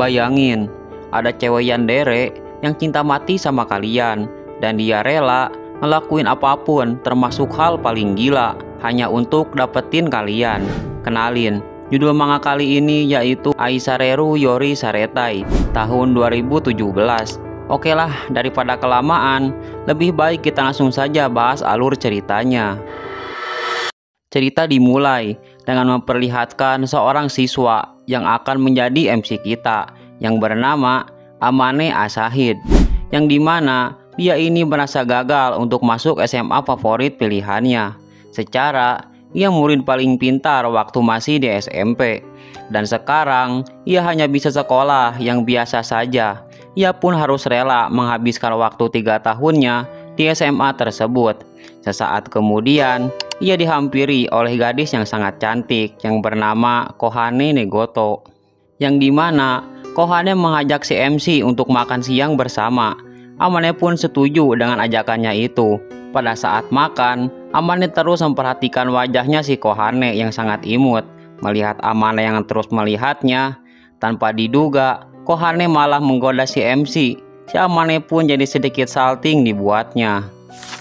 Bayangin, ada cewek yandere yang cinta mati sama kalian, dan dia rela ngelakuin apapun termasuk hal paling gila hanya untuk dapetin kalian. Kenalin, judul manga kali ini yaitu Aisareru Yori Saretai tahun 2017. Oke lah, daripada kelamaan, lebih baik kita langsung saja bahas alur ceritanya. Cerita dimulai dengan memperlihatkan seorang siswa yang akan menjadi MC kita yang bernama Amane Asahid, yang dimana dia ini merasa gagal untuk masuk SMA favorit pilihannya. Secara ia murid paling pintar waktu masih di SMP, dan sekarang ia hanya bisa sekolah yang biasa saja. Ia pun harus rela menghabiskan waktu 3 tahunnya di SMA tersebut. Sesaat kemudian ia dihampiri oleh gadis yang sangat cantik yang bernama Kohane Negoto, yang dimana Kohane mengajak si MC untuk makan siang bersama. Amane pun setuju dengan ajakannya itu. Pada saat makan, Amane terus memperhatikan wajahnya si Kohane yang sangat imut. Melihat Amane yang terus melihatnya, tanpa diduga Kohane malah menggoda si MC. Si Amane pun jadi sedikit salting dibuatnya.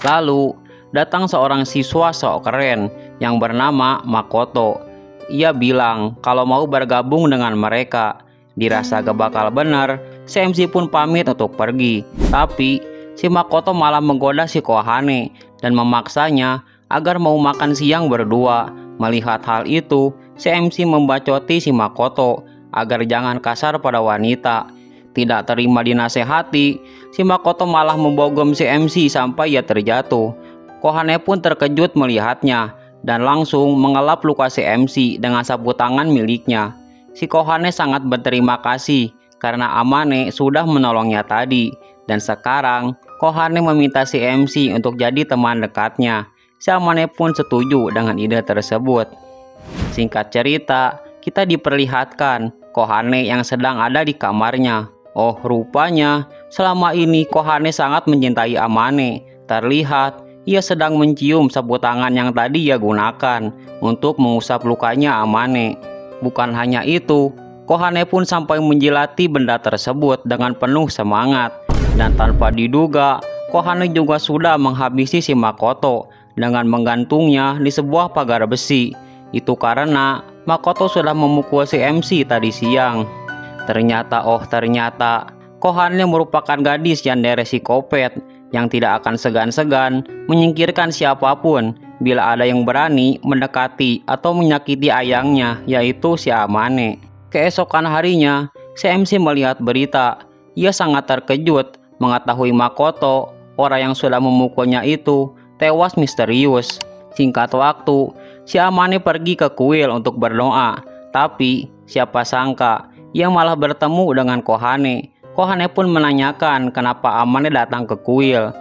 Lalu datang seorang siswa sok keren yang bernama Makoto. Ia bilang kalau mau bergabung dengan mereka. Dirasa gak bakal bener, si MC pun pamit untuk pergi. Tapi si Makoto malah menggoda si Kohane dan memaksanya agar mau makan siang berdua. Melihat hal itu, si MC membacoti si Makoto agar jangan kasar pada wanita. Tidak terima dinasehati, si Makoto malah membogom si MC sampai ia terjatuh. Kohane pun terkejut melihatnya dan langsung mengelap luka si MC dengan sapu tangan miliknya. Si Kohane sangat berterima kasih karena Amane sudah menolongnya tadi, dan sekarang Kohane meminta si MC untuk jadi teman dekatnya. Si Amane pun setuju dengan ide tersebut. Singkat cerita, kita diperlihatkan Kohane yang sedang ada di kamarnya. Oh, rupanya selama ini Kohane sangat mencintai Amane. Terlihat ia sedang mencium sapu tangan yang tadi ia gunakan untuk mengusap lukanya Amane. Bukan hanya itu, Kohane pun sampai menjilati benda tersebut dengan penuh semangat. Dan tanpa diduga, Kohane juga sudah menghabisi si Makoto dengan menggantungnya di sebuah pagar besi. Itu karena Makoto sudah memukul si MC tadi siang. Ternyata Kohane merupakan gadis yandere psikopat yang tidak akan segan-segan menyingkirkan siapapun bila ada yang berani mendekati atau menyakiti ayangnya, yaitu si Amane. Keesokan harinya, si MC melihat berita. Ia sangat terkejut mengetahui Makoto, orang yang sudah memukulnya itu, tewas misterius. Singkat waktu, si Amane pergi ke kuil untuk berdoa. Tapi siapa sangka ia malah bertemu dengan Kohane. Kohane pun menanyakan kenapa Amane datang ke kuil.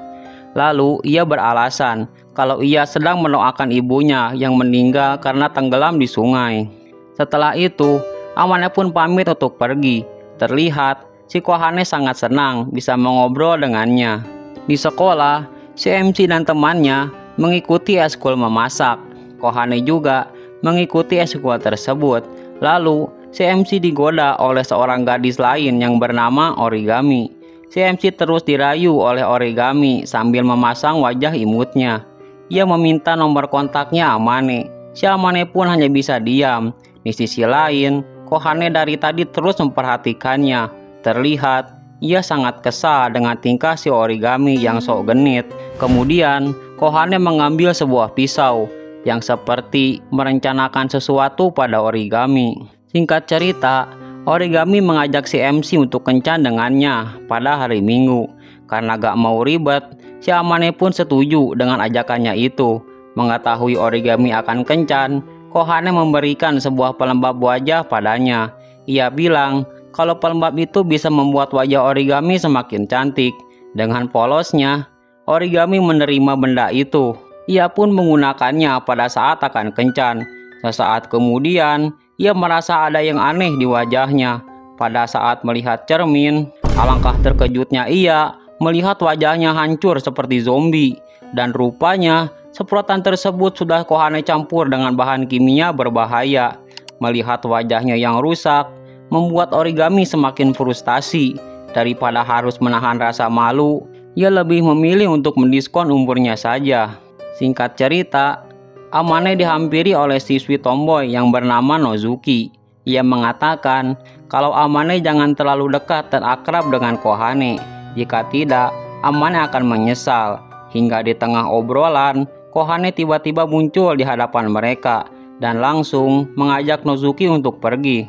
Lalu ia beralasan kalau ia sedang mendoakan ibunya yang meninggal karena tenggelam di sungai. Setelah itu, Amane pun pamit untuk pergi. Terlihat si Kohane sangat senang bisa mengobrol dengannya. Di sekolah, si MC dan temannya mengikuti eskul memasak. Kohane juga mengikuti eskul tersebut. Lalu si MC digoda oleh seorang gadis lain yang bernama Origami. Si MC terus dirayu oleh Origami sambil memasang wajah imutnya. Ia meminta nomor kontaknya Amane. Si Amane pun hanya bisa diam. Di sisi lain, Kohane dari tadi terus memperhatikannya. Terlihat ia sangat kesal dengan tingkah si Origami yang sok genit. Kemudian Kohane mengambil sebuah pisau yang seperti merencanakan sesuatu pada Origami. Singkat cerita, Origami mengajak si MC untuk kencan dengannya pada hari Minggu. Karena gak mau ribet, si Amane pun setuju dengan ajakannya itu. Mengetahui Origami akan kencan, Kohane memberikan sebuah pelembab wajah padanya. Ia bilang kalau pelembab itu bisa membuat wajah Origami semakin cantik. Dengan polosnya, Origami menerima benda itu. Ia pun menggunakannya pada saat akan kencan. Sesaat kemudian, ia merasa ada yang aneh di wajahnya. Pada saat melihat cermin, alangkah terkejutnya ia melihat wajahnya hancur seperti zombie. Dan rupanya semprotan tersebut sudah Kohane campur dengan bahan kimia berbahaya. Melihat wajahnya yang rusak, membuat Origami semakin frustasi. Daripada harus menahan rasa malu, ia lebih memilih untuk mendiskon umurnya saja. Singkat cerita, Amane dihampiri oleh siswi tomboy yang bernama Nozuki. Ia mengatakan kalau Amane jangan terlalu dekat dan akrab dengan Kohane. Jika tidak, Amane akan menyesal. Hingga di tengah obrolan, Kohane tiba-tiba muncul di hadapan mereka dan langsung mengajak Nozuki untuk pergi.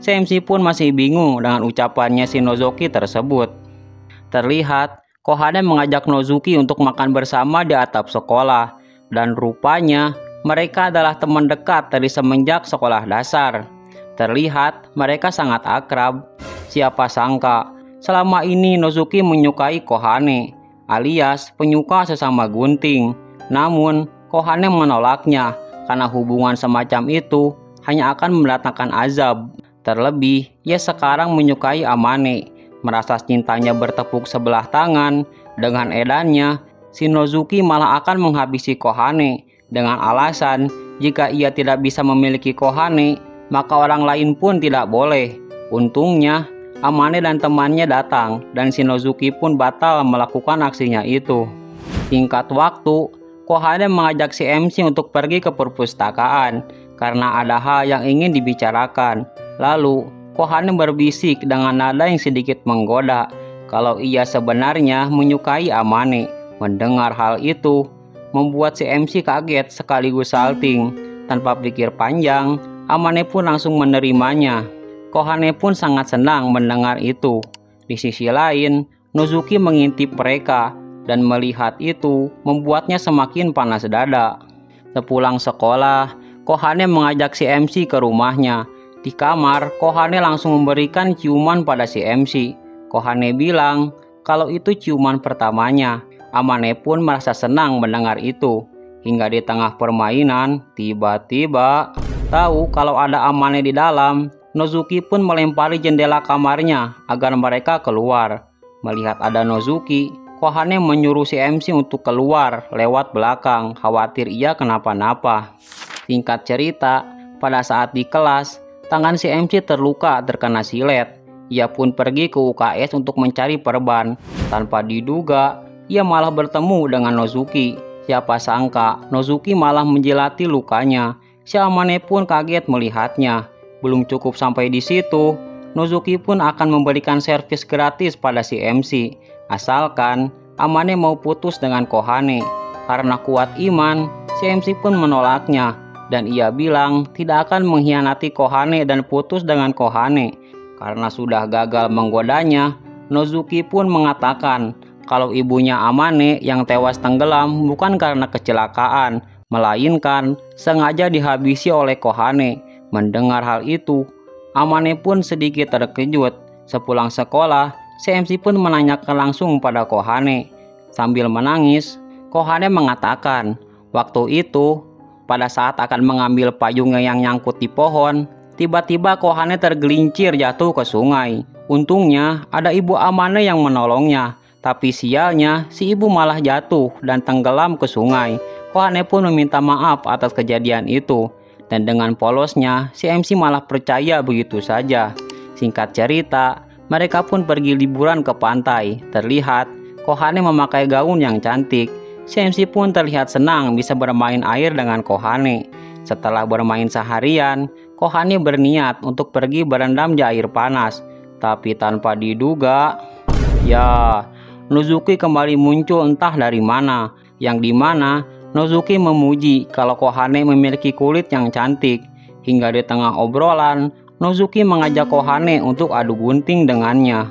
CMC pun masih bingung dengan ucapannya si Nozuki tersebut. Terlihat Kohane mengajak Nozuki untuk makan bersama di atap sekolah, dan rupanya mereka adalah teman dekat dari semenjak sekolah dasar. Terlihat mereka sangat akrab. Siapa sangka selama ini Nozuki menyukai Kohane, alias penyuka sesama gunting. Namun Kohane menolaknya karena hubungan semacam itu hanya akan mendatangkan azab. Terlebih, ia sekarang menyukai Amane. Merasa cintanya bertepuk sebelah tangan, dengan edannya, si Nozuki malah akan menghabisi Kohane. Dengan alasan, jika ia tidak bisa memiliki Kohane, maka orang lain pun tidak boleh. Untungnya, Amane dan temannya datang, dan si Nozuki pun batal melakukan aksinya itu. Singkat waktu, Kohane mengajak si MC untuk pergi ke perpustakaan, karena ada hal yang ingin dibicarakan. Lalu, Kohane berbisik dengan nada yang sedikit menggoda kalau ia sebenarnya menyukai Amane. Mendengar hal itu, membuat si MC kaget sekaligus salting. Tanpa pikir panjang, Amane pun langsung menerimanya. Kohane pun sangat senang mendengar itu. Di sisi lain, Nozuki mengintip mereka dan melihat itu membuatnya semakin panas dada. Sepulang sekolah, Kohane mengajak si MC ke rumahnya. Di kamar, Kohane langsung memberikan ciuman pada si MC. Kohane bilang kalau itu ciuman pertamanya. Amane pun merasa senang mendengar itu. Hingga di tengah permainan, tiba-tiba tahu kalau ada Amane di dalam, Nozuki pun melempari jendela kamarnya agar mereka keluar. Melihat ada Nozuki, Kohane menyuruh si MC untuk keluar lewat belakang, khawatir ia kenapa-napa. Singkat cerita, pada saat di kelas, tangan si MC terluka terkena silet. Ia pun pergi ke UKS untuk mencari perban. Tanpa diduga, ia malah bertemu dengan Nozuki. Siapa sangka Nozuki malah menjilati lukanya. Si Amane pun kaget melihatnya. Belum cukup sampai di situ, Nozuki pun akan memberikan servis gratis pada si MC, asalkan Amane mau putus dengan Kohane. Karena kuat iman, si MC pun menolaknya. Dan ia bilang tidak akan mengkhianati Kohane dan putus dengan Kohane. Karena sudah gagal menggodanya, Nozuki pun mengatakan kalau ibunya Amane yang tewas tenggelam bukan karena kecelakaan, melainkan sengaja dihabisi oleh Kohane. Mendengar hal itu, Amane pun sedikit terkejut. Sepulang sekolah, si MC pun menanyakan langsung pada Kohane. Sambil menangis, Kohane mengatakan waktu itu pada saat akan mengambil payungnya yang nyangkut di pohon, tiba-tiba Kohane tergelincir jatuh ke sungai. Untungnya ada ibu Amane yang menolongnya, tapi sialnya si ibu malah jatuh dan tenggelam ke sungai. Kohane pun meminta maaf atas kejadian itu, dan dengan polosnya si MC malah percaya begitu saja. Singkat cerita, mereka pun pergi liburan ke pantai. Terlihat Kohane memakai gaun yang cantik. Si MC pun terlihat senang bisa bermain air dengan Kohane. Setelah bermain seharian, Kohane berniat untuk pergi berendam di air panas. Tapi tanpa diduga, Nozuki kembali muncul entah dari mana. Yang dimana Nozuki memuji kalau Kohane memiliki kulit yang cantik. Hingga di tengah obrolan, Nozuki mengajak Kohane untuk adu gunting dengannya.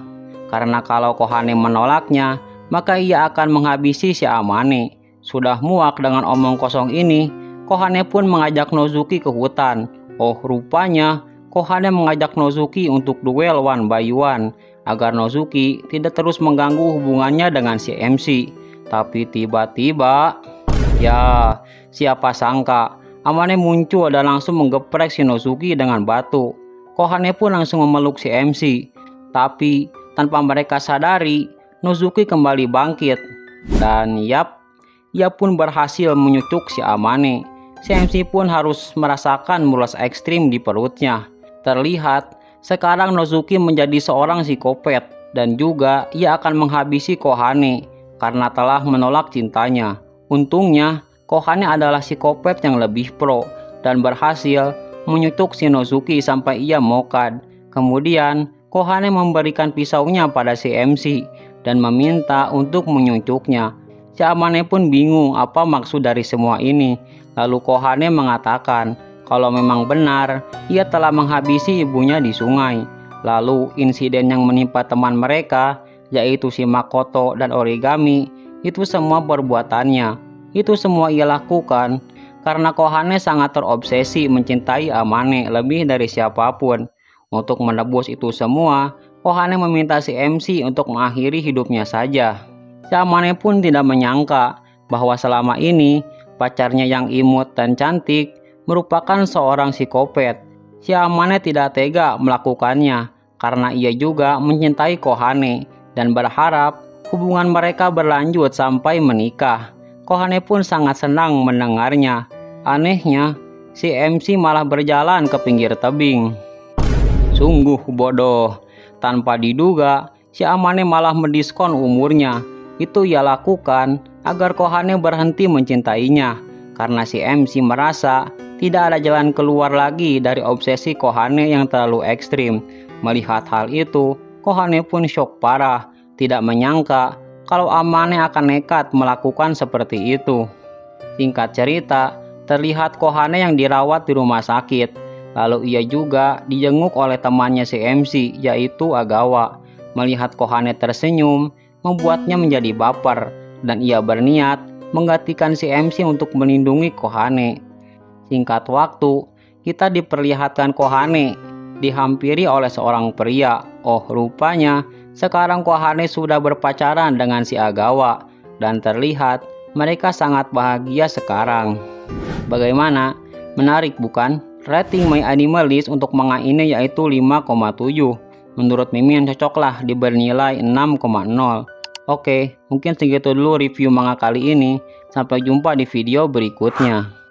Karena kalau Kohane menolaknya, maka ia akan menghabisi si Amane. Sudah muak dengan omong kosong ini, Kohane pun mengajak Nozuki ke hutan. Oh, rupanya Kohane mengajak Nozuki untuk duel one by one, agar Nozuki tidak terus mengganggu hubungannya dengan si MC. Tapi tiba-tiba, siapa sangka Amane muncul dan langsung menggeprek si Nozuki dengan batu. Kohane pun langsung memeluk si MC. Tapi tanpa mereka sadari, Nozuki kembali bangkit. Dan ia pun berhasil menyucuk si Amane. Si MC pun harus merasakan mulas ekstrim di perutnya. Terlihat Sekarang Nozuki menjadi seorang psikopat dan juga ia akan menghabisi Kohane karena telah menolak cintanya. Untungnya, Kohane adalah psikopat yang lebih pro dan berhasil menyutuk si Nozuki sampai ia mokad. Kemudian, Kohane memberikan pisaunya pada si MC dan meminta untuk menyucuknya. Si Amane pun bingung apa maksud dari semua ini. Lalu Kohane mengatakan kalau memang benar ia telah menghabisi ibunya di sungai. Lalu insiden yang menimpa teman mereka, yaitu si Makoto dan Origami, itu semua perbuatannya. Itu semua ia lakukan karena Kohane sangat terobsesi mencintai Amane lebih dari siapapun. Untuk menebus itu semua, Kohane meminta si MC untuk mengakhiri hidupnya saja. Si Amane pun tidak menyangka bahwa selama ini pacarnya yang imut dan cantik merupakan seorang psikopat. Si Amane tidak tega melakukannya karena ia juga mencintai Kohane dan berharap hubungan mereka berlanjut sampai menikah. Kohane pun sangat senang mendengarnya. Anehnya, si MC malah berjalan ke pinggir tebing. Sungguh bodoh. Tanpa diduga, si Amane malah mendiskon umurnya. Itu ia lakukan agar Kohane berhenti mencintainya, karena si MC merasa tidak ada jalan keluar lagi dari obsesi Kohane yang terlalu ekstrim. Melihat hal itu, Kohane pun syok parah, tidak menyangka kalau Amane akan nekat melakukan seperti itu. Singkat cerita, terlihat Kohane yang dirawat di rumah sakit. Lalu ia juga dijenguk oleh temannya si MC, yaitu Agawa. Melihat Kohane tersenyum, membuatnya menjadi baper, dan ia berniat menggantikan si MC untuk melindungi Kohane. Singkat waktu, kita diperlihatkan Kohane dihampiri oleh seorang pria. Oh, rupanya sekarang Kohane sudah berpacaran dengan si Agawa, dan terlihat mereka sangat bahagia sekarang. Bagaimana? Menarik bukan? Rating My Anime List untuk manga ini yaitu 5,7. Menurut Mimin cocoklah diberi nilai 6,0. Oke, mungkin segitu dulu review manga kali ini. Sampai jumpa di video berikutnya.